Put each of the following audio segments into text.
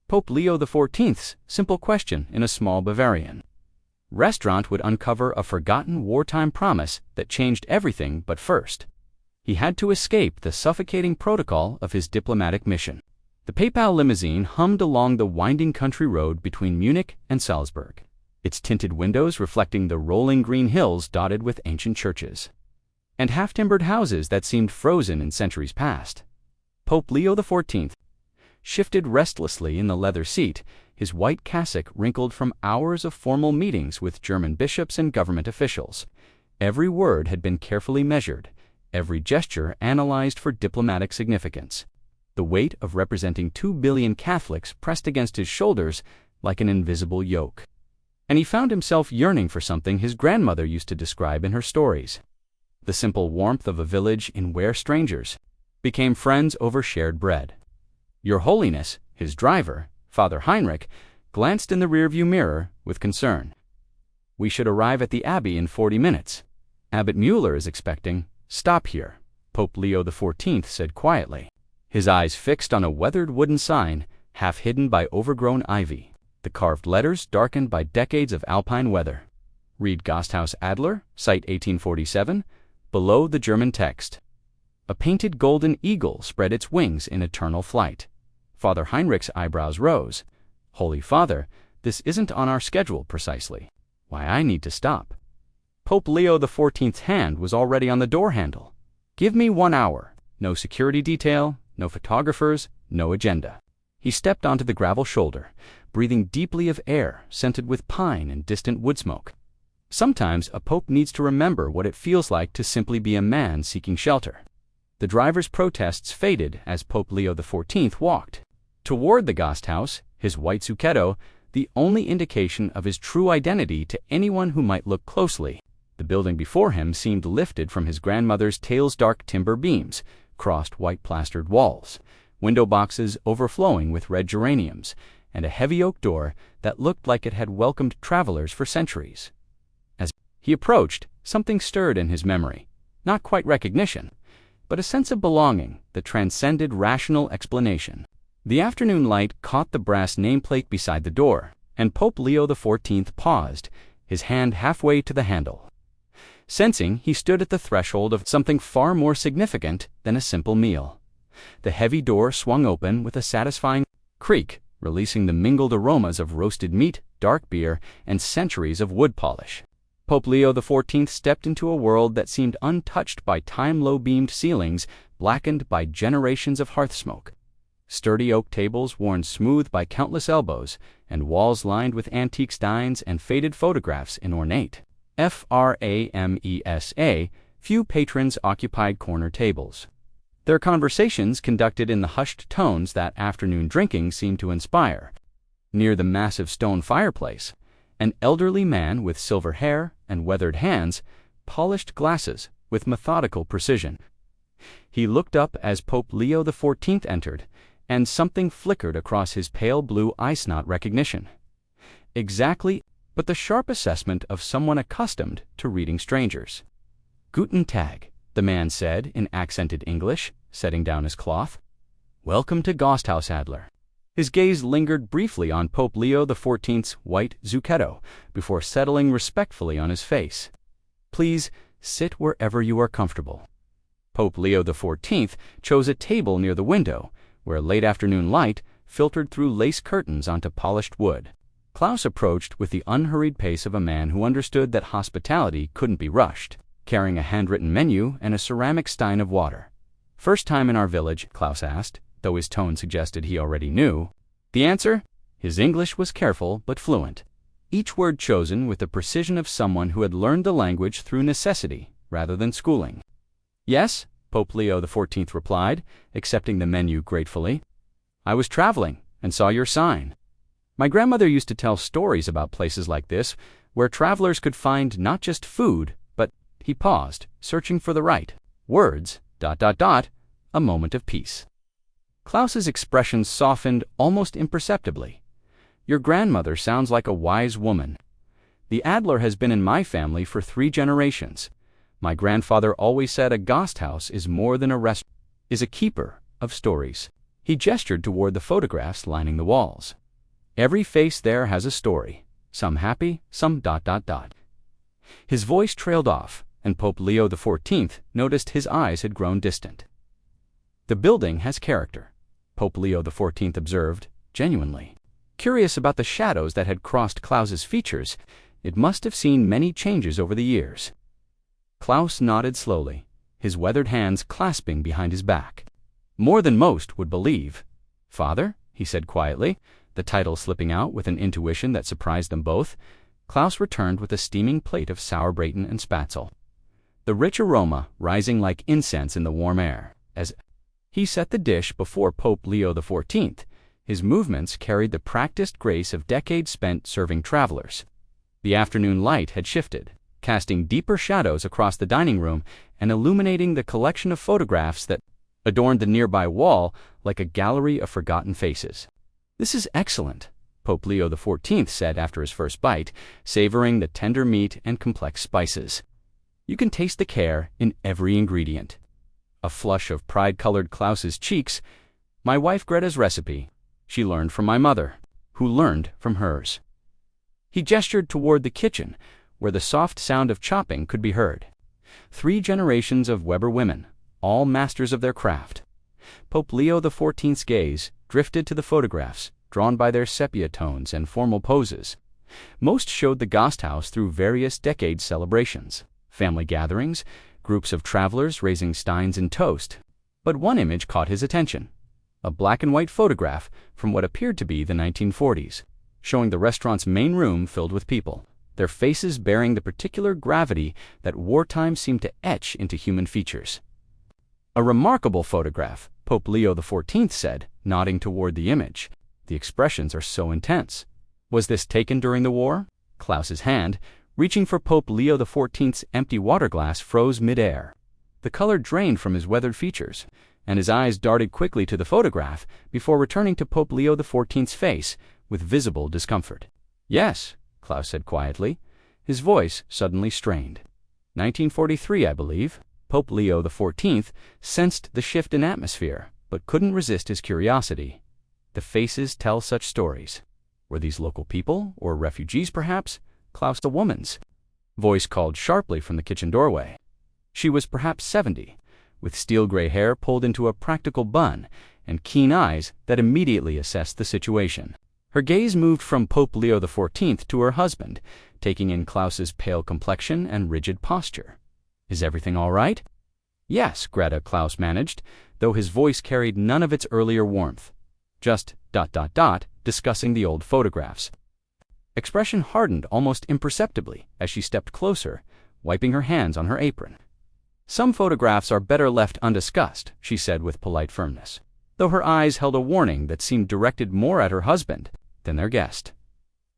Pope Leo XIV's simple question in a small Bavarian restaurant would uncover a forgotten wartime promise that changed everything. But first, he had to escape the suffocating protocol of his diplomatic mission. The papal limousine hummed along the winding country road between Munich and Salzburg, its tinted windows reflecting the rolling green hills dotted with ancient churches and half-timbered houses that seemed frozen in centuries past. Pope Leo XIV shifted restlessly in the leather seat, his white cassock wrinkled from hours of formal meetings with German bishops and government officials. Every word had been carefully measured, every gesture analyzed for diplomatic significance. The weight of representing 2 billion Catholics pressed against his shoulders like an invisible yoke. And he found himself yearning for something his grandmother used to describe in her stories. The simple warmth of a village in where strangers became friends over shared bread. Your Holiness, his driver, Father Heinrich, glanced in the rearview mirror with concern. We should arrive at the Abbey in 40 minutes. Abbot Mueller is expecting. Stop here, Pope Leo XIV said quietly, his eyes fixed on a weathered wooden sign, half hidden by overgrown ivy, the carved letters darkened by decades of alpine weather. Read Gasthaus Adler, Site 1847, below the German text. A painted golden eagle spread its wings in eternal flight. Father Heinrich's eyebrows rose. Holy Father, this isn't on our schedule precisely. Why, I need to stop. Pope Leo XIV's hand was already on the door handle. Give me 1 hour. No security detail, no photographers, no agenda. He stepped onto the gravel shoulder, breathing deeply of air scented with pine and distant wood smoke. Sometimes a pope needs to remember what it feels like to simply be a man seeking shelter. The driver's protests faded as Pope Leo XIV walked toward the Gasthaus, his white zucchetto, the only indication of his true identity to anyone who might look closely. The building before him seemed lifted from his grandmother's tales-dark timber beams, crossed white-plastered walls, window boxes overflowing with red geraniums, and a heavy oak door that looked like it had welcomed travelers for centuries. As he approached, something stirred in his memory, not quite recognition, but a sense of belonging that transcended rational explanation. The afternoon light caught the brass nameplate beside the door, and Pope Leo XIV paused, his hand halfway to the handle. Sensing he stood at the threshold of something far more significant than a simple meal. The heavy door swung open with a satisfying creak, releasing the mingled aromas of roasted meat, dark beer, and centuries of wood polish. Pope Leo XIV stepped into a world that seemed untouched by time-low-beamed ceilings blackened by generations of hearth smoke. Sturdy oak tables worn smooth by countless elbows, and walls lined with antique steins and faded photographs in ornate Framesa, few patrons occupied corner tables. Their conversations conducted in the hushed tones that afternoon drinking seemed to inspire. Near the massive stone fireplace, an elderly man with silver hair and weathered hands polished glasses with methodical precision. He looked up as Pope Leo XIV entered, and something flickered across his pale blue eyes. Not recognition exactly, but the sharp assessment of someone accustomed to reading strangers. Guten Tag, the man said in accented English, setting down his cloth. Welcome to Gasthaus Adler. His gaze lingered briefly on Pope Leo XIV's white zucchetto before settling respectfully on his face. Please sit wherever you are comfortable. Pope Leo XIV chose a table near the window, where late afternoon light filtered through lace curtains onto polished wood. Klaus approached with the unhurried pace of a man who understood that hospitality couldn't be rushed, carrying a handwritten menu and a ceramic stein of water. First time in our village? Klaus asked, though his tone suggested he already knew. The answer? His English was careful but fluent, each word chosen with the precision of someone who had learned the language through necessity rather than schooling. Yes, Pope Leo XIV replied, accepting the menu gratefully. I was traveling and saw your sign. My grandmother used to tell stories about places like this, where travelers could find not just food, but, he paused, searching for the right words, ... a moment of peace. Klaus's expression softened almost imperceptibly. Your grandmother sounds like a wise woman. The Adler has been in my family for 3 generations. My grandfather always said a Gasthaus is more than a restaurant, is a keeper of stories. He gestured toward the photographs lining the walls. "Every face there has a story, some happy, some ... His voice trailed off, and Pope Leo XIV noticed his eyes had grown distant. "The building has character," Pope Leo XIV observed, genuinely. Curious about the shadows that had crossed Klaus's features, it must have seen many changes over the years. Klaus nodded slowly, his weathered hands clasping behind his back. "More than most would believe." "Father," he said quietly, the title slipping out with an intuition that surprised them both. Klaus returned with a steaming plate of sauerbraten and spätzle, the rich aroma rising like incense in the warm air. As he set the dish before Pope Leo XIV, his movements carried the practiced grace of decades spent serving travelers. The afternoon light had shifted, casting deeper shadows across the dining room and illuminating the collection of photographs that adorned the nearby wall like a gallery of forgotten faces. "This is excellent," Pope Leo XIV said after his first bite, savoring the tender meat and complex spices. "You can taste the care in every ingredient." A flush of pride colored Klaus's cheeks. "My wife Greta's recipe. She learned from my mother, who learned from hers." He gestured toward the kitchen, where the soft sound of chopping could be heard. 3 generations of Weber women, all masters of their craft. Pope Leo XIV's gaze drifted to the photographs, drawn by their sepia tones and formal poses. Most showed the Gasthaus through various decade celebrations, family gatherings, groups of travelers raising steins in toast. But one image caught his attention, a black and white photograph from what appeared to be the 1940s, showing the restaurant's main room filled with people, their faces bearing the particular gravity that wartime seemed to etch into human features. "A remarkable photograph," Pope Leo XIV said, nodding toward the image. "The expressions are so intense." "Was this taken during the war?" Klaus's hand, reaching for Pope Leo XIV's empty water glass, froze mid-air. The color drained from his weathered features, and his eyes darted quickly to the photograph before returning to Pope Leo XIV's face with visible discomfort. "Yes," Klaus said quietly, his voice suddenly strained. 1943, I believe." Pope Leo XIV sensed the shift in atmosphere, but couldn't resist his curiosity. The faces tell such stories. Were these local people, or refugees perhaps? Klaus, a woman's voice called sharply from the kitchen doorway. She was perhaps 70, with steel-gray hair pulled into a practical bun and keen eyes that immediately assessed the situation. Her gaze moved from Pope Leo XIV to her husband, taking in Klaus's pale complexion and rigid posture. "Is everything all right?" "Yes," Greta, Klaus managed, though his voice carried none of its earlier warmth. "Just ... discussing the old photographs." Expression hardened almost imperceptibly as she stepped closer, wiping her hands on her apron. "Some photographs are better left undiscussed," she said with polite firmness, though her eyes held a warning that seemed directed more at her husband than their guest.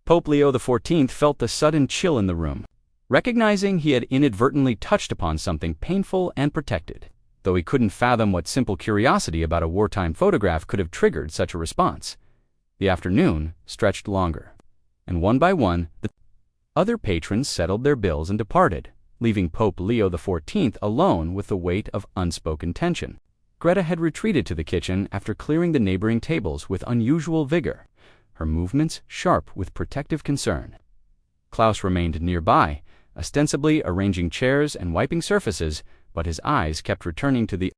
Pope Leo XIV felt the sudden chill in the room, recognizing he had inadvertently touched upon something painful and protected, though he couldn't fathom what simple curiosity about a wartime photograph could have triggered such a response. The afternoon stretched longer, and one by one the other patrons settled their bills and departed, leaving Pope Leo XIV alone with the weight of unspoken tension. Greta had retreated to the kitchen after clearing the neighboring tables with unusual vigor, her movements sharp with protective concern. Klaus remained nearby, ostensibly arranging chairs and wiping surfaces, but his eyes kept returning to the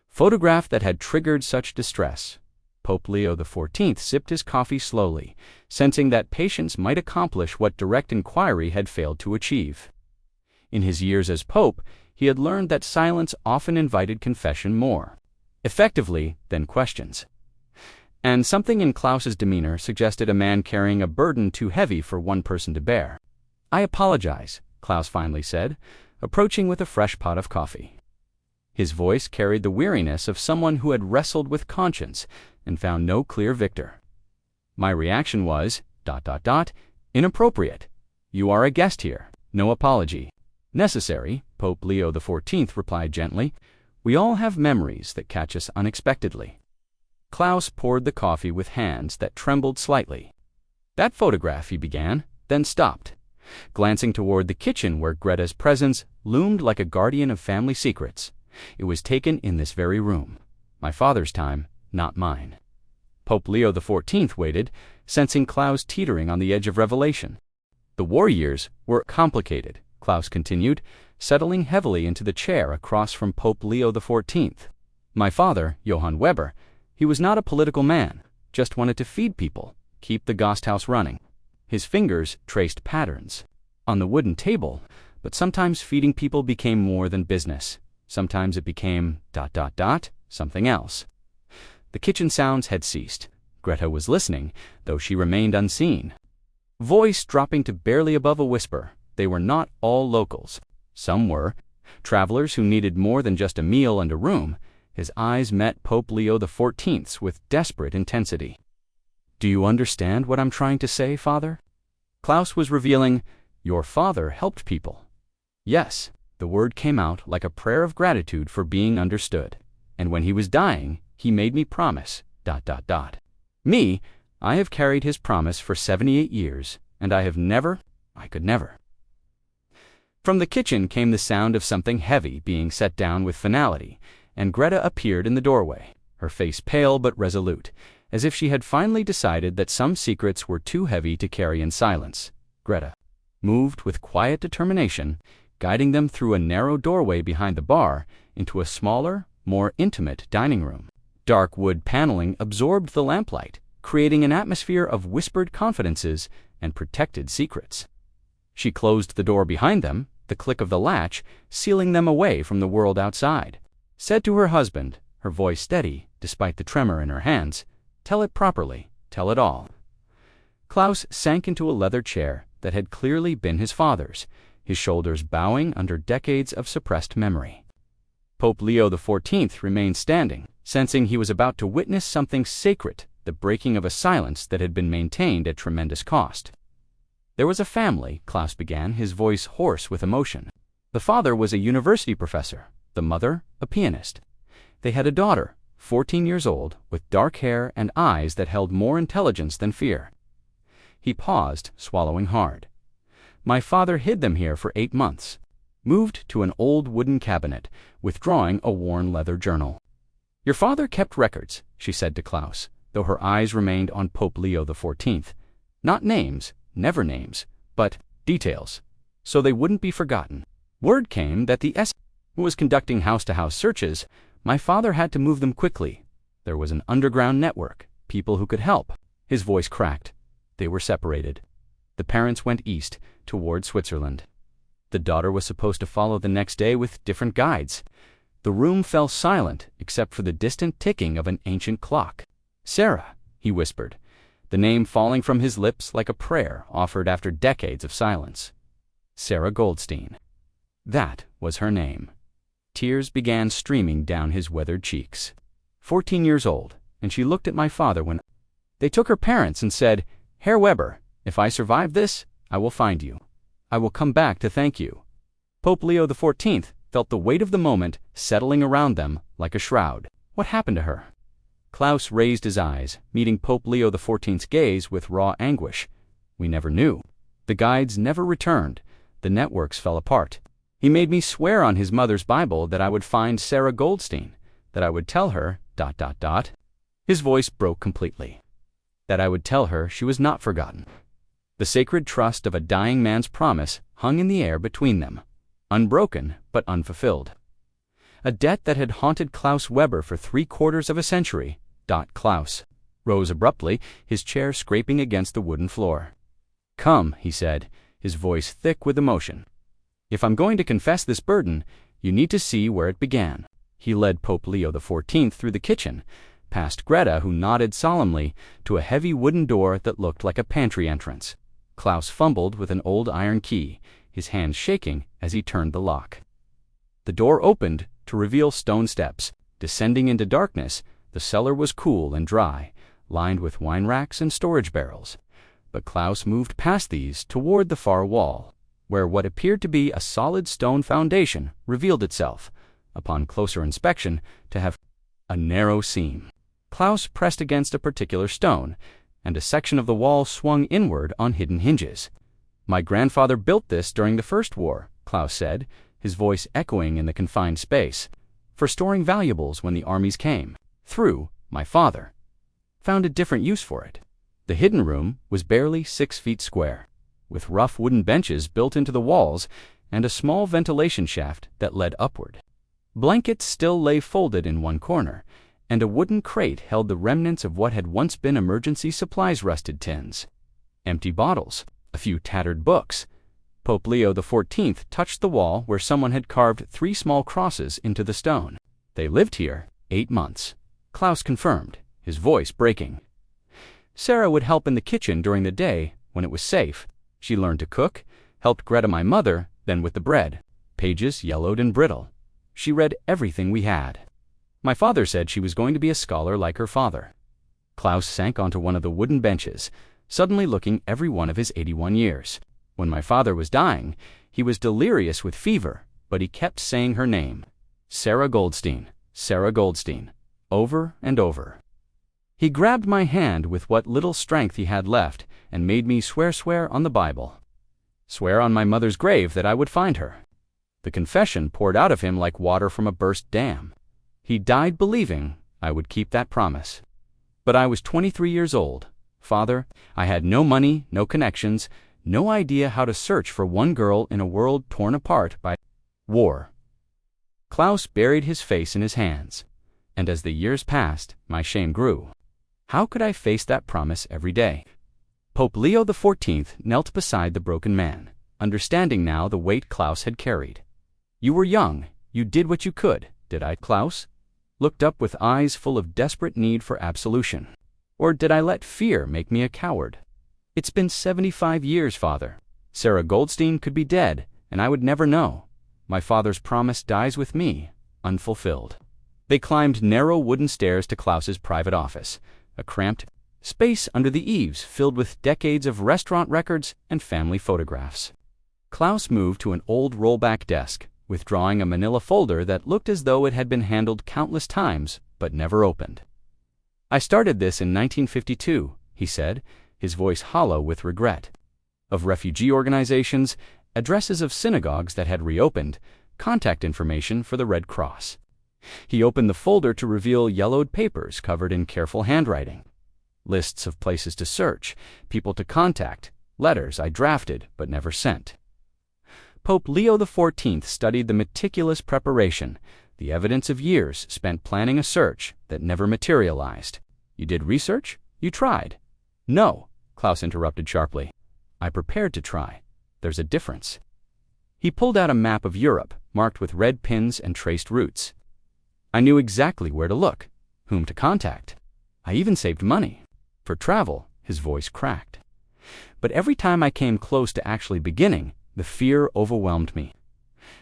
photograph that had triggered such distress. Pope Leo XIV sipped his coffee slowly, sensing that patience might accomplish what direct inquiry had failed to achieve. In his years as pope, he had learned that silence often invited confession more effectively than questions. And something in Klaus's demeanor suggested a man carrying a burden too heavy for one person to bear. "I apologize," Klaus finally said, approaching with a fresh pot of coffee. His voice carried the weariness of someone who had wrestled with conscience and found no clear victor. "My reaction was ... inappropriate. You are a guest here. No apology necessary," Pope Leo XIV replied gently. "We all have memories that catch us unexpectedly." Klaus poured the coffee with hands that trembled slightly. "That photograph," he began, then stopped, glancing toward the kitchen where Greta's presence loomed like a guardian of family secrets. "It was taken in this very room. My father's time, not mine. Pope Leo XIV waited, sensing Klaus teetering on the edge of revelation. The war years were complicated, Klaus continued, settling heavily into the chair across from Pope Leo XIV. My father, Johann Weber, he was not a political man, just wanted to feed people, keep the Gasthaus running. His fingers traced patterns on the wooden table, but sometimes feeding people became more than business. Sometimes it became ... something else. The kitchen sounds had ceased. Greta was listening, though she remained unseen. Voice dropping to barely above a whisper. They were not all locals. Some were. Travelers who needed more than just a meal and a room. His eyes met Pope Leo XIV's with desperate intensity. Do you understand what I'm trying to say, Father? Klaus was revealing, your father helped people. Yes, the word came out like a prayer of gratitude for being understood. And when he was dying, he made me promise, ... Me, I have carried his promise for 78 years, and I could never. From the kitchen came the sound of something heavy being set down with finality, and Greta appeared in the doorway, her face pale but resolute, as if she had finally decided that some secrets were too heavy to carry in silence. Greta moved with quiet determination, guiding them through a narrow doorway behind the bar into a smaller, more intimate dining room. Dark wood paneling absorbed the lamplight, creating an atmosphere of whispered confidences and protected secrets. She closed the door behind them, the click of the latch sealing them away from the world outside. Said to her husband, her voice steady despite the tremor in her hands, "Tell it properly, tell it all." Klaus sank into a leather chair that had clearly been his father's, his shoulders bowing under decades of suppressed memory. Pope Leo XIV remained standing, sensing he was about to witness something sacred, the breaking of a silence that had been maintained at tremendous cost. There was a family, Klaus began, his voice hoarse with emotion. The father was a university professor, the mother a pianist. They had a daughter, 14 years old, with dark hair and eyes that held more intelligence than fear. He paused, swallowing hard. My father hid them here for 8 months. Moved to an old wooden cabinet, withdrawing a worn leather journal. Your father kept records, she said to Klaus, though her eyes remained on Pope Leo XIV. Not names, never names, but details, so they wouldn't be forgotten. Word came that the XIV was conducting house-to-house searches. My father had to move them quickly. There was an underground network, people who could help. His voice cracked. They were separated. The parents went east, toward Switzerland. The daughter was supposed to follow the next day with different guides. The room fell silent except for the distant ticking of an ancient clock. Sarah, he whispered, the name falling from his lips like a prayer offered after decades of silence. Sarah Goldstein. That was her name. Tears began streaming down his weathered cheeks. 14 years old, and she looked at my father when they took her parents and said, Herr Weber, if I survive this, I will find you. I will come back to thank you. Pope Leo XIV felt the weight of the moment settling around them like a shroud. What happened to her? Klaus raised his eyes, meeting Pope Leo XIV's gaze with raw anguish. We never knew. The guides never returned. The networks fell apart. He made me swear on his mother's Bible that I would find Sarah Goldstein, that I would tell her ... His voice broke completely. That I would tell her she was not forgotten. The sacred trust of a dying man's promise hung in the air between them, unbroken but unfulfilled. A debt that had haunted Klaus Weber for 3/4 of a century. Klaus rose abruptly, his chair scraping against the wooden floor. Come, he said, his voice thick with emotion. If I'm going to confess this burden, you need to see where it began. He led Pope Leo XIV through the kitchen, past Greta, who nodded solemnly, to a heavy wooden door that looked like a pantry entrance. Klaus fumbled with an old iron key, his hands shaking as he turned the lock. The door opened to reveal stone steps. Descending into darkness, the cellar was cool and dry, lined with wine racks and storage barrels. But Klaus moved past these toward the far wall, where what appeared to be a solid stone foundation revealed itself, upon closer inspection, to have a narrow seam. Klaus pressed against a particular stone, and a section of the wall swung inward on hidden hinges. My grandfather built this during the First War, Klaus said, his voice echoing in the confined space, for storing valuables when the armies came. Through my father, found a different use for it. The hidden room was barely 6 feet square, with rough wooden benches built into the walls and a small ventilation shaft that led upward. Blankets still lay folded in one corner, and a wooden crate held the remnants of what had once been emergency supplies rusted tins. Empty bottles, a few tattered books. Pope Leo XIV touched the wall where someone had carved 3 small crosses into the stone. They lived here 8 months, Klaus confirmed, his voice breaking. Sarah would help in the kitchen during the day when it was safe. She learned to cook, helped Greta, my mother, then with the bread. Pages yellowed and brittle. She read everything we had. My father said she was going to be a scholar like her father. Klaus sank onto one of the wooden benches, suddenly looking every one of his 81 years. When my father was dying, he was delirious with fever, but he kept saying her name. Sarah Goldstein, Sarah Goldstein, over and over. He grabbed my hand with what little strength he had left and made me swear on the Bible. Swear on my mother's grave that I would find her. The confession poured out of him like water from a burst dam. He died believing I would keep that promise. But I was 23 years old. Father, I had no money, no connections, no idea how to search for one girl in a world torn apart by war. Klaus buried his face in his hands, and as the years passed, my shame grew. How could I face that promise every day? Pope Leo XIV knelt beside the broken man, understanding now the weight Klaus had carried. You were young. You did what you could, did I? Klaus looked up with eyes full of desperate need for absolution. Or did I let fear make me a coward? It's been 75 years, Father. Sarah Goldstein could be dead, and I would never know. My father's promise dies with me, unfulfilled. They climbed narrow wooden stairs to Klaus's private office, a cramped space under the eaves filled with decades of restaurant records and family photographs. Klaus moved to an old rollback desk, withdrawing a manila folder that looked as though it had been handled countless times but never opened. I started this in 1952, he said, his voice hollow with regret. Of refugee organizations, addresses of synagogues that had reopened, contact information for the Red Cross. He opened the folder to reveal yellowed papers covered in careful handwriting. Lists of places to search, people to contact, letters I drafted but never sent. Pope Leo XIV studied the meticulous preparation, the evidence of years spent planning a search that never materialized. You did research? You tried. No, Klaus interrupted sharply. I prepared to try. There's a difference. He pulled out a map of Europe, marked with red pins and traced routes. I knew exactly where to look, whom to contact. I even saved money. For travel, his voice cracked. But every time I came close to actually beginning, the fear overwhelmed me.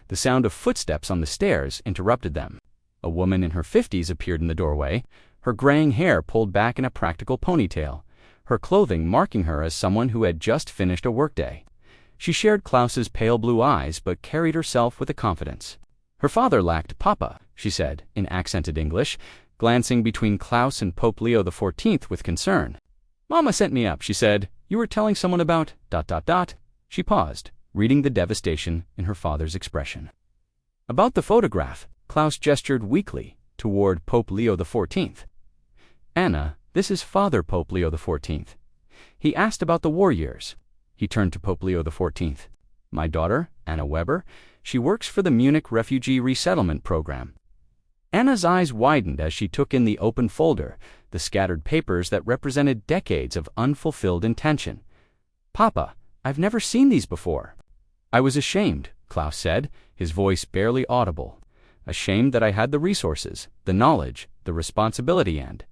The sound of footsteps on the stairs interrupted them. A woman in her 50s appeared in the doorway, her graying hair pulled back in a practical ponytail, her clothing marking her as someone who had just finished a workday. She shared Klaus's pale blue eyes but carried herself with a confidence. Her father lacked papa, she said, in accented English, glancing between Klaus and Pope Leo XIV with concern. Mama sent me up, she said. You were telling someone about ... She paused, reading the devastation in her father's expression. About the photograph, Klaus gestured weakly toward Pope Leo XIV. Anna, this is Father Pope Leo XIV. He asked about the war years. He turned to Pope Leo XIV. My daughter, Anna Weber, she works for the Munich Refugee Resettlement Program. Anna's eyes widened as she took in the open folder, the scattered papers that represented decades of unfulfilled intention. Papa, I've never seen these before. I was ashamed, Klaus said, his voice barely audible. Ashamed that I had the resources, the knowledge, the responsibility, and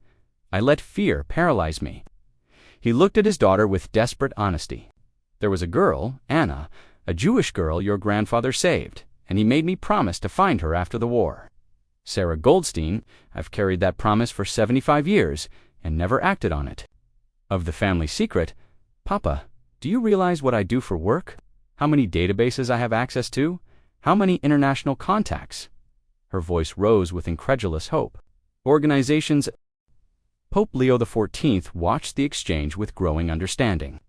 I let fear paralyze me. He looked at his daughter with desperate honesty. There was a girl, Anna, a Jewish girl your grandfather saved, and he made me promise to find her after the war. Sarah Goldstein, I've carried that promise for 75 years and never acted on it. Of the family secret, Papa, do you realize what I do for work? How many databases I have access to? How many international contacts? Her voice rose with incredulous hope. Organizations. Pope Leo XIV watched the exchange with growing understanding.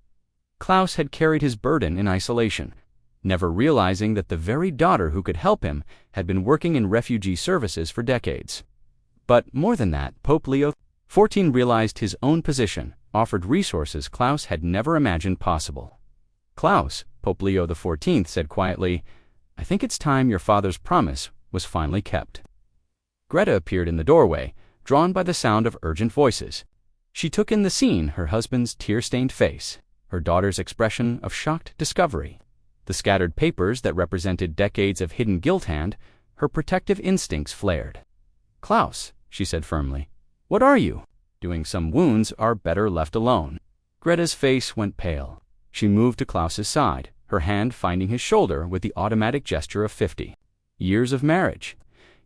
Klaus had carried his burden in isolation, never realizing that the very daughter who could help him had been working in refugee services for decades. But more than that, Pope Leo XIV realized his own position offered resources Klaus had never imagined possible. "Klaus," Pope Leo XIV said quietly, "I think it's time your father's promise was finally kept." Greta appeared in the doorway, drawn by the sound of urgent voices. She took in the scene, her husband's tear-stained face, her daughter's expression of shocked discovery, the scattered papers that represented decades of hidden guilt, and her protective instincts flared. "Klaus," she said firmly, "what are you doing? Some wounds are better left alone." Greta's face went pale. She moved to Klaus's side, her hand finding his shoulder with the automatic gesture of 50 years of marriage.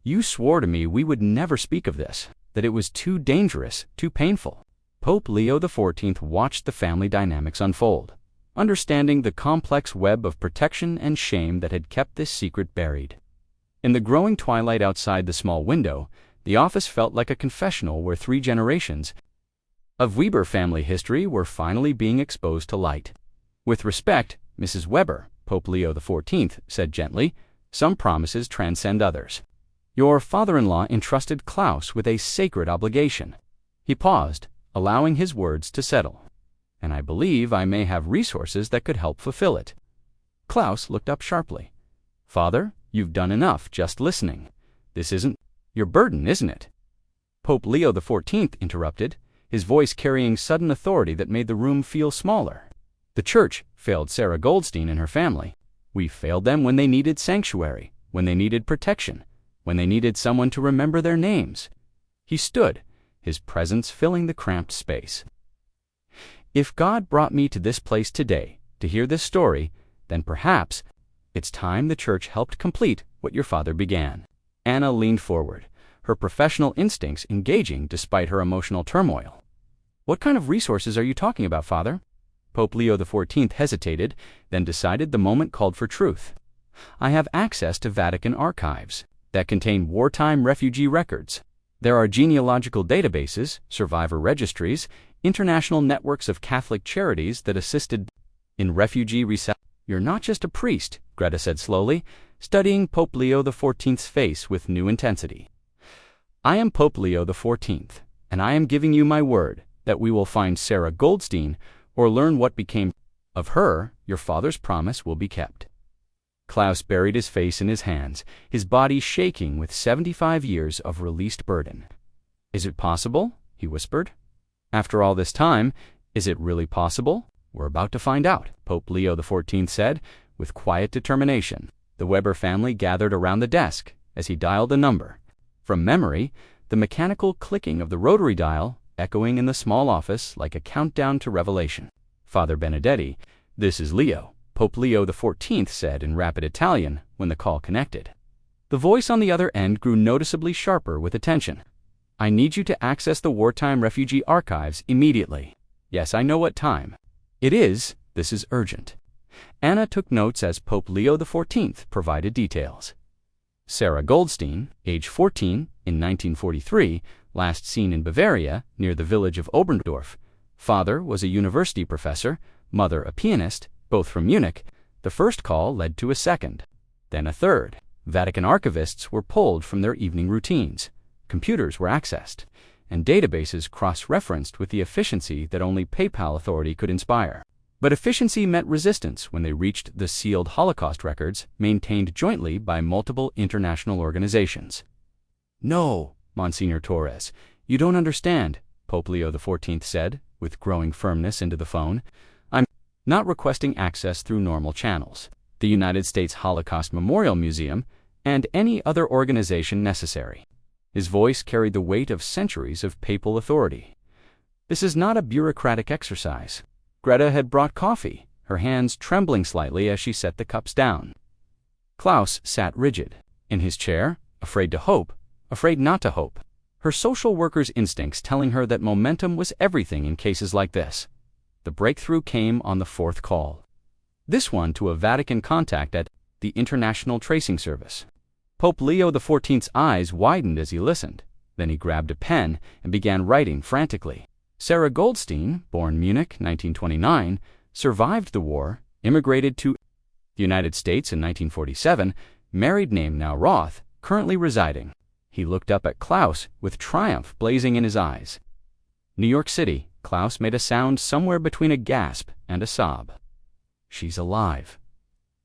"You swore to me we would never speak of this, that it was too dangerous, too painful." Pope Leo XIV watched the family dynamics unfold, understanding the complex web of protection and shame that had kept this secret buried. In the growing twilight outside the small window, the office felt like a confessional where 3 generations of Weber family history were finally being exposed to light. "With respect, Mrs. Weber," Pope Leo XIV said gently, "some promises transcend others. Your father-in-law entrusted Klaus with a sacred obligation." He paused, allowing his words to settle. "And I believe I may have resources that could help fulfill it." Klaus looked up sharply. "Father, you've done enough just listening. This isn't your burden, isn't it?" Pope Leo XIV interrupted, his voice carrying sudden authority that made the room feel smaller. "The Church failed Sarah Goldstein and her family. We failed them when they needed sanctuary, when they needed protection, when they needed someone to remember their names." He stood, his presence filling the cramped space. "If God brought me to this place today to hear this story, then perhaps it's time the Church helped complete what your father began." Anna leaned forward, her professional instincts engaging despite her emotional turmoil. "What kind of resources are you talking about, Father?" Pope Leo XIV hesitated, then decided the moment called for truth. "I have access to Vatican archives that contain wartime refugee records. There are genealogical databases, survivor registries, international networks of Catholic charities that assisted in refugee resettlement." "You're not just a priest," Greta said slowly, studying Pope Leo XIV's face with new intensity. "I am Pope Leo XIV, and I am giving you my word that we will find Sarah Goldstein or learn what became of her. Your father's promise will be kept." Klaus buried his face in his hands, his body shaking with 75 years of released burden. "Is it possible?" he whispered. "After all this time, is it really possible?" "We're about to find out," Pope Leo XIV said, with quiet determination. The Weber family gathered around the desk as he dialed a number. From memory, the mechanical clicking of the rotary dial echoing in the small office like a countdown to revelation. "Father Benedetti, this is Leo," Pope Leo XIV said in rapid Italian when the call connected. The voice on the other end grew noticeably sharper with attention. "I need you to access the wartime refugee archives immediately." "Yes, I know what time it is. This is urgent." Anna took notes as Pope Leo XIV provided details. Sarah Goldstein, age 14, in 1943, last seen in Bavaria, near the village of Oberndorf. Father was a university professor, mother a pianist, both from Munich. The first call led to a second, then a third. Vatican archivists were pulled from their evening routines. Computers were accessed, and databases cross-referenced with the efficiency that only PayPal authority could inspire. But efficiency met resistance when they reached the sealed Holocaust records maintained jointly by multiple international organizations. "No, Monsignor Torres, you don't understand," Pope Leo XIV said, with growing firmness into the phone. "I'm not requesting access through normal channels. The United States Holocaust Memorial Museum and any other organization necessary." His voice carried the weight of centuries of papal authority. "This is not a bureaucratic exercise." Greta had brought coffee, her hands trembling slightly as she set the cups down. Klaus sat rigid, in his chair, afraid to hope, afraid not to hope. Her social worker's instincts telling her that momentum was everything in cases like this. The breakthrough came on the fourth call. This one to a Vatican contact at the International Tracing Service. Pope Leo XIV's eyes widened as he listened. Then he grabbed a pen and began writing frantically. Sarah Goldstein, born Munich, 1929, survived the war, immigrated to the United States in 1947, married name now Roth, currently residing. He looked up at Klaus with triumph blazing in his eyes. New York City, Klaus made a sound somewhere between a gasp and a sob. She's alive.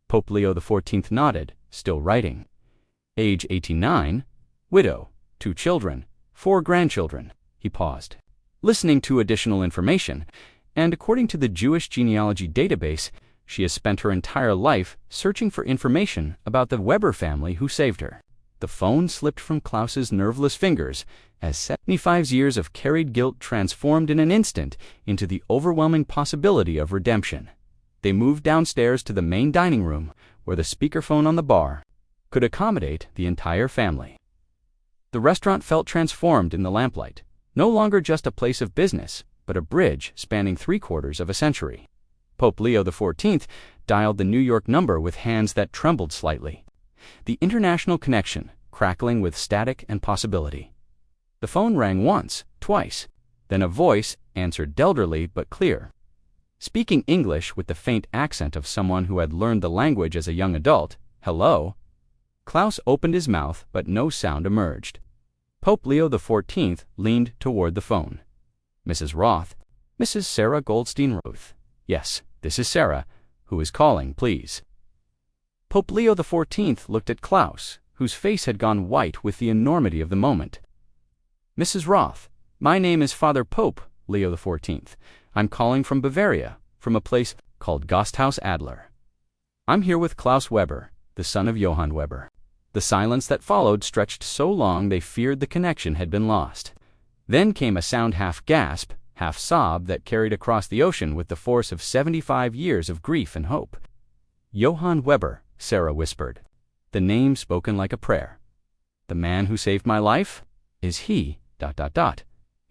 Pope Leo XIV nodded, still writing. Age 89, widow, 2 children, 4 grandchildren. He paused, listening to additional information, and according to the Jewish genealogy database, she has spent her entire life searching for information about the Weber family who saved her. The phone slipped from Klaus's nerveless fingers as 75 years of carried guilt transformed in an instant into the overwhelming possibility of redemption. They moved downstairs to the main dining room, where the speakerphone on the bar could accommodate the entire family. The restaurant felt transformed in the lamplight, no longer just a place of business, but a bridge spanning 3/4 of a century. Pope Leo XIV dialed the New York number with hands that trembled slightly, the international connection crackling with static and possibility. The phone rang once, twice, then a voice answered elderly but clear. Speaking English with the faint accent of someone who had learned the language as a young adult, "Hello?" Klaus opened his mouth, but no sound emerged. Pope Leo XIV leaned toward the phone. "Mrs. Roth, Mrs. Sarah Goldstein Roth. Yes, this is Sarah. Who is calling, please?" Pope Leo XIV looked at Klaus, whose face had gone white with the enormity of the moment. "Mrs. Roth, my name is Father Pope Leo XIV. I'm calling from Bavaria, from a place called Gasthaus Adler. I'm here with Klaus Weber, the son of Johann Weber." The silence that followed stretched so long they feared the connection had been lost. Then came a sound half gasp, half sob that carried across the ocean with the force of 75 years of grief and hope. "Johann Weber," Sarah whispered, the name spoken like a prayer. "The man who saved my life? Is he, ...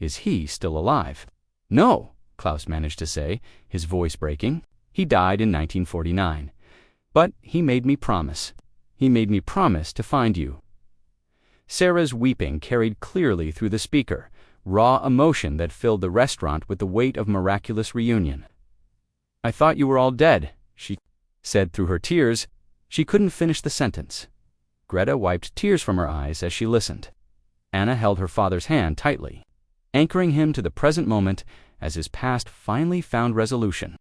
Is he still alive?" "No," Klaus managed to say, his voice breaking. "He died in 1949. But he made me promise. He made me promise to find you." Sarah's weeping carried clearly through the speaker, raw emotion that filled the restaurant with the weight of miraculous reunion. "I thought you were all dead," she said through her tears. She couldn't finish the sentence. Greta wiped tears from her eyes as she listened. Anna held her father's hand tightly, anchoring him to the present moment as his past finally found resolution.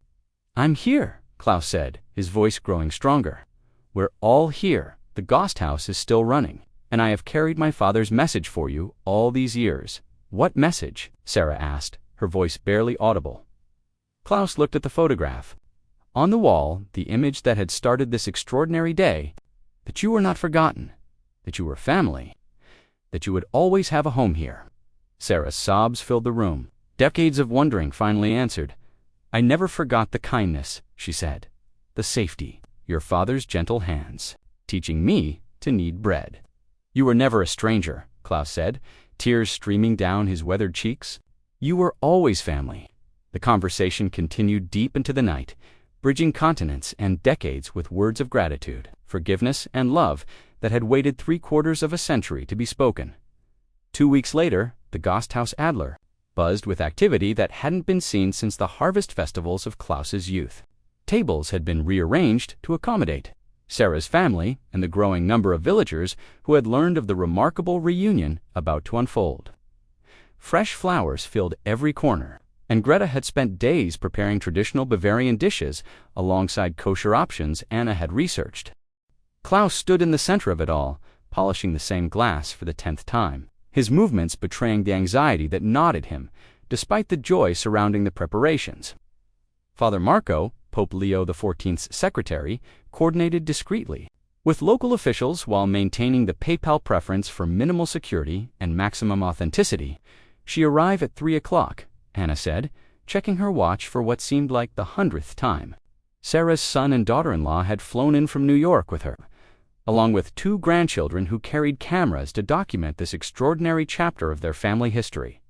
"I'm here," Klaus said, his voice growing stronger. "We're all here. The Gasthaus is still running, and I have carried my father's message for you all these years." "What message?" Sarah asked, her voice barely audible. Klaus looked at the photograph. On the wall, the image that had started this extraordinary day, that you were not forgotten, that you were family, that you would always have a home here. Sarah's sobs filled the room. Decades of wondering finally answered. "I never forgot the kindness," she said, "the safety, your father's gentle hands, teaching me to knead bread." "You were never a stranger," Klaus said, tears streaming down his weathered cheeks. "You were always family." The conversation continued deep into the night, bridging continents and decades with words of gratitude, forgiveness, and love that had waited 3/4 of a century to be spoken. 2 weeks later, the Gasthaus Adler buzzed with activity that hadn't been seen since the harvest festivals of Klaus's youth. Tables had been rearranged to accommodate Sarah's family and the growing number of villagers who had learned of the remarkable reunion about to unfold. Fresh flowers filled every corner, and Greta had spent days preparing traditional Bavarian dishes alongside kosher options Anna had researched. Klaus stood in the center of it all, polishing the same glass for the 10th time, his movements betraying the anxiety that knotted him, despite the joy surrounding the preparations. Father Marco, Pope Leo XIV's secretary, coordinated discreetly with local officials while maintaining the PayPal preference for minimal security and maximum authenticity. "She arrived at 3 o'clock, Anna said, checking her watch for what seemed like the 100th time. Sarah's son and daughter-in-law had flown in from New York with her, along with 2 grandchildren who carried cameras to document this extraordinary chapter of their family history.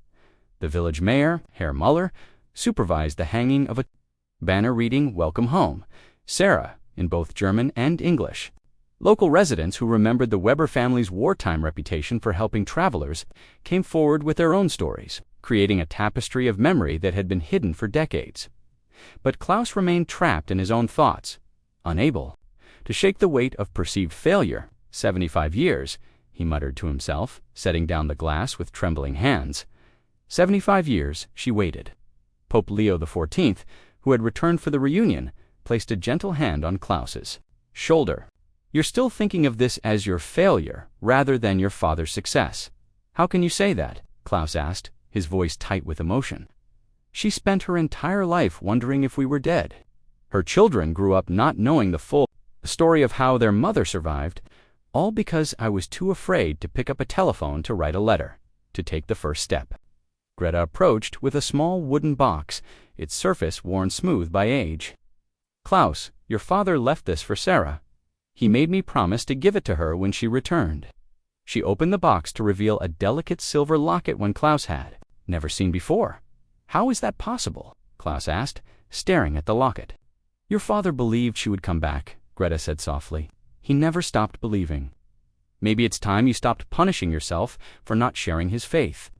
The village mayor, Herr Muller, supervised the hanging of a banner reading "Welcome Home, Sarah," in both German and English. Local residents who remembered the Weber family's wartime reputation for helping travelers came forward with their own stories, creating a tapestry of memory that had been hidden for decades. But Klaus remained trapped in his own thoughts, unable to shake the weight of perceived failure. 75 years, he muttered to himself, setting down the glass with trembling hands. 75 years she waited. Pope Leo XIV, who had returned for the reunion, placed a gentle hand on Klaus's shoulder. "You're still thinking of this as your failure rather than your father's success. How can you say that?" Klaus asked, his voice tight with emotion. "She spent her entire life wondering if we were dead. Her children grew up not knowing the full story of how their mother survived, all because I was too afraid to pick up a telephone to write a letter, to take the first step." Greta approached with a small wooden box, its surface worn smooth by age. "Klaus, your father left this for Sarah. He made me promise to give it to her when she returned." She opened the box to reveal a delicate silver locket one Klaus had never seen before. "How is that possible?" Klaus asked, staring at the locket. "Your father believed she would come back," Greta said softly. "He never stopped believing. Maybe it's time you stopped punishing yourself for not sharing his faith."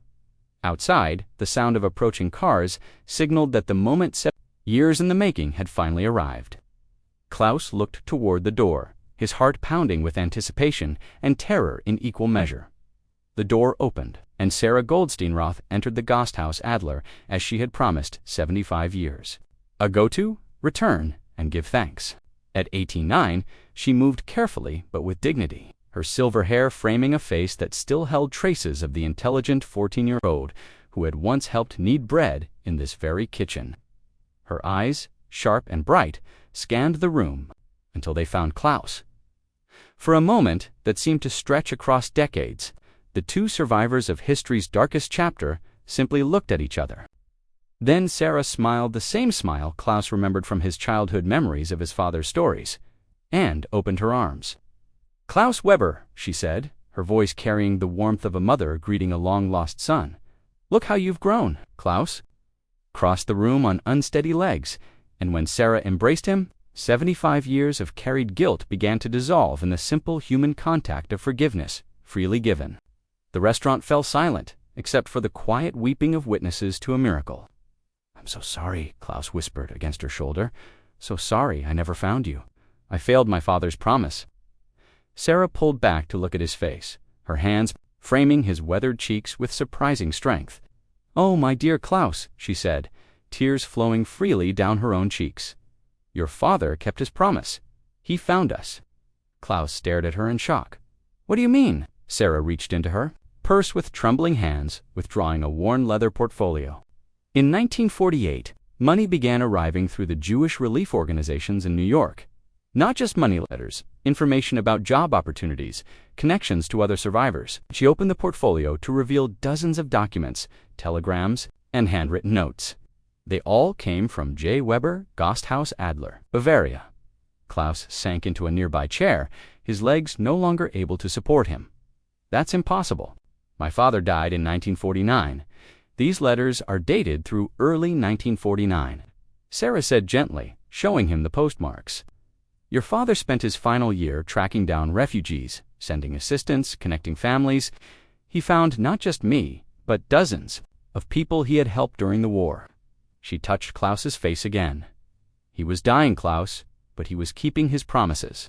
Outside, the sound of approaching cars signaled that the moment 7 years in the making had finally arrived. Klaus looked toward the door, his heart pounding with anticipation and terror in equal measure. The door opened, and Sarah Goldsteinroth entered the Gasthaus Adler as she had promised 75 years ago to return and give thanks. At 89, she moved carefully but with dignity, her silver hair framing a face that still held traces of the intelligent 14-year-old who had once helped knead bread in this very kitchen. Her eyes, sharp and bright, scanned the room until they found Klaus. For a moment that seemed to stretch across decades, the two survivors of history's darkest chapter simply looked at each other. Then Sarah smiled the same smile Klaus remembered from his childhood memories of his father's stories, and opened her arms. "Klaus Weber," she said, her voice carrying the warmth of a mother greeting a long-lost son. "Look how you've grown, Klaus." Crossed the room on unsteady legs, and when Sarah embraced him, 75 years of carried guilt began to dissolve in the simple human contact of forgiveness, freely given. The restaurant fell silent, except for the quiet weeping of witnesses to a miracle. "I'm so sorry," Klaus whispered against her shoulder. "So sorry I never found you. I failed my father's promise." Sarah pulled back to look at his face, her hands framing his weathered cheeks with surprising strength. "Oh, my dear Klaus," she said, tears flowing freely down her own cheeks. "Your father kept his promise. He found us." Klaus stared at her in shock. "What do you mean?" Sarah reached into her purse with trembling hands, withdrawing a worn leather portfolio. In 1948, money began arriving through the Jewish relief organizations in New York. Not just money letters, information about job opportunities, connections to other survivors. She opened the portfolio to reveal dozens of documents, telegrams, and handwritten notes. They all came from J. Weber, Gasthaus Adler, Bavaria. Klaus sank into a nearby chair, his legs no longer able to support him. "That's impossible. My father died in 1949. These letters are dated through early 1949. Sarah said gently, showing him the postmarks. "Your father spent his final year tracking down refugees, sending assistance, connecting families. He found not just me, but dozens of people he had helped during the war." She touched Klaus's face again. "He was dying, Klaus, but he was keeping his promises."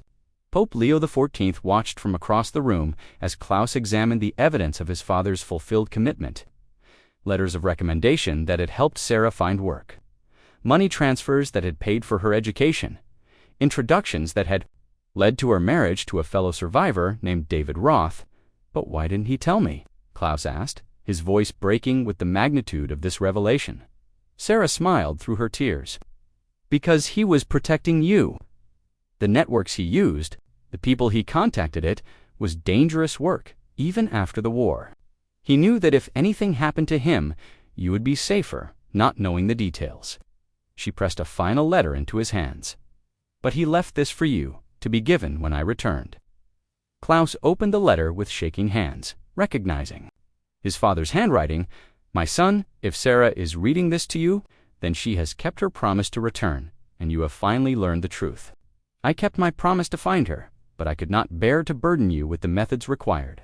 Pope Leo XIV watched from across the room as Klaus examined the evidence of his father's fulfilled commitment. Letters of recommendation that had helped Sarah find work. Money transfers that had paid for her education. Introductions that had led to her marriage to a fellow survivor named David Roth. "But why didn't he tell me?" Klaus asked, his voice breaking with the magnitude of this revelation. Sarah smiled through her tears. "Because he was protecting you. The networks he used, the people he contacted, it was dangerous work, even after the war. He knew that if anything happened to him, you would be safer, not knowing the details." She pressed a final letter into his hands. "But he left this for you, to be given when I returned." Klaus opened the letter with shaking hands, recognizing his father's handwriting. "My son, if Sarah is reading this to you, then she has kept her promise to return, and you have finally learned the truth. I kept my promise to find her, but I could not bear to burden you with the methods required.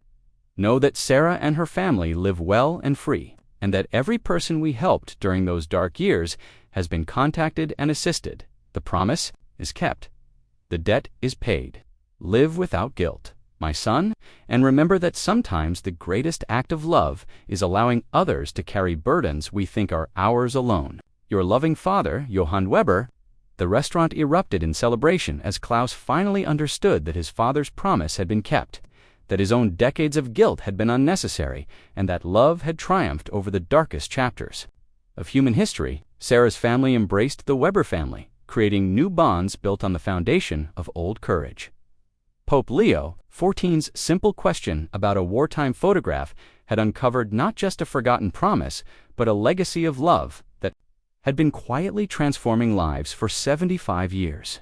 Know that Sarah and her family live well and free, and that every person we helped during those dark years has been contacted and assisted. The promise is kept. The debt is paid. Live without guilt. My son, and remember that sometimes the greatest act of love is allowing others to carry burdens we think are ours alone. Your loving father, Johann Weber. The restaurant erupted in celebration as Klaus finally understood that his father's promise had been kept, that his own decades of guilt had been unnecessary, and that love had triumphed over the darkest chapters of human history. Sarah's family embraced the Weber family, creating new bonds built on the foundation of old courage. Pope Leo XIV's simple question about a wartime photograph had uncovered not just a forgotten promise, but a legacy of love that had been quietly transforming lives for 75 years.